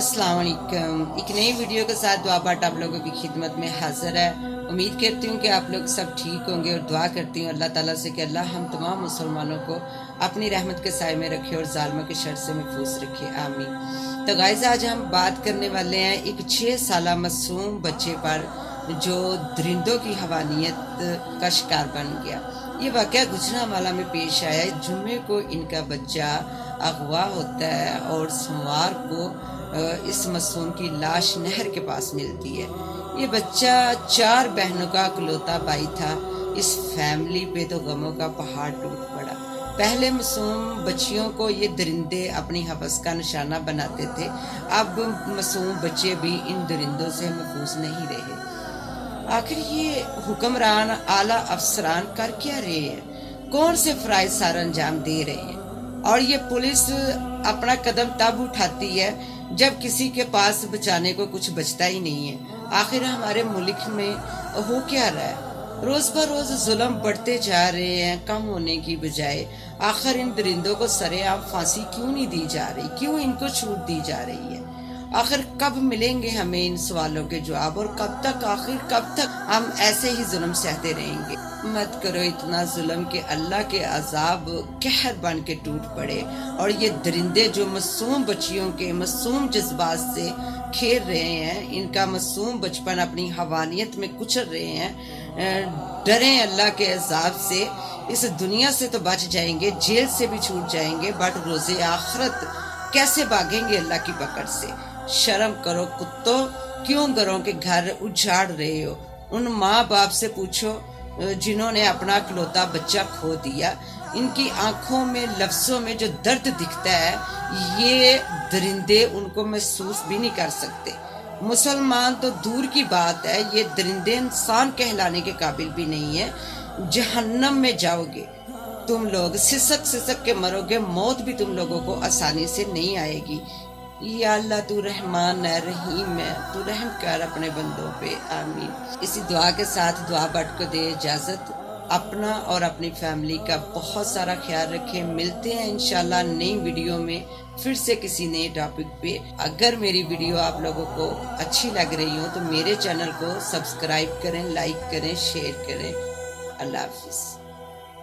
अस्सलाम वालेकुम। एक नई वीडियो के साथ दुआ बाट आप लोगों की खिदमत में हाजिर है। उम्मीद करती हूँ कि आप लोग सब ठीक होंगे और दुआ करती हूँ अल्लाह ताला से कि अल्लाह हम तमाम मुसलमानों को अपनी रहमत के साए में रखे और जालिमों के शर से महफूज रखे, आमीन। तो गाइस आज हम बात करने वाले हैं एक 6 साल मासूम बच्चे पर जो दरिंदों की हवानियत का शिकार बन गया। ये वाक़या गुजरांवाला में पेश आया है। जुम्मे को इनका बच्चा अगवा होता है और सोमवार को इस मासूम की लाश नहर के पास मिलती है। ये बच्चा 4 बहनों का इकलौता भाई था। इस फैमिली पे तो गमों का पहाड़ टूट पड़ा। पहले मासूम बच्चियों को ये दरिंदे अपनी हवस का निशाना बनाते थे, अब मासूम बच्चे भी इन दरिंदों से महफूज नहीं रहे। आखिर ये हुक्मरान आला अफसरान कर क्या रहे हैं? कौन से फराइज सार अंजाम दे रहे हैं? और ये पुलिस अपना कदम तब उठाती है जब किसी के पास बचाने को कुछ बचता ही नहीं है। आखिर हमारे मुल्क में हो क्या रहा है? रोज ब रोज जुल्म बढ़ते जा रहे हैं, कम होने की बजाय। आखिर इन दरिंदों को सरेआम फांसी क्यों नहीं दी जा रही? क्यों इनको छूट दी जा रही है? आखिर कब मिलेंगे हमें इन सवालों के जवाब? और आखिर कब तक हम ऐसे ही जुल्म सहते रहेंगे? मत करो इतना जुल्म कि अल्लाह के अजाब कहर बन के टूट पड़े और ये दरिंदे जो मासूम बच्चियों के मासूम जज्बात से खेल रहे हैं, इनका मासूम बचपन अपनी हवानियत में कुचल रहे हैं। डरें अल्लाह के अजाब से। इस दुनिया से तो बच जाएंगे, जेल से भी छूट जाएंगे, बट रोज़े आखिरत कैसे भागेंगे अल्लाह की पकड़ से? शर्म करो कुत्तों, क्यों घरों के घर उजाड़ रहे हो? उन माँ बाप से पूछो जिन्होंने अपना इकलौता बच्चा खो दिया। इनकी आंखों में लफ्जों में जो दर्द दिखता है ये दरिंदे उनको महसूस भी नहीं कर सकते। मुसलमान तो दूर की बात है, ये दरिंदे इंसान कहलाने के काबिल भी नहीं है। जहन्नम में जाओगे तुम लोग, सिसक सिसक के मरोगे। मौत भी तुम लोगों को आसानी से नहीं आएगी। या अल्लाह तू रहमान है, रहीम है, तू रहम कर अपने बंदों पे, आमीन। इसी दुआ के साथ दुआ बट को दे इजाजत। अपना और अपनी फैमिली का बहुत सारा ख्याल रखें। मिलते हैं इंशाल्लाह नई वीडियो में फिर से किसी नए टॉपिक पे। अगर मेरी वीडियो आप लोगों को अच्छी लग रही हो तो मेरे चैनल को सब्सक्राइब करें, लाइक करें, शेयर करें। अल्लाह हाफिज़।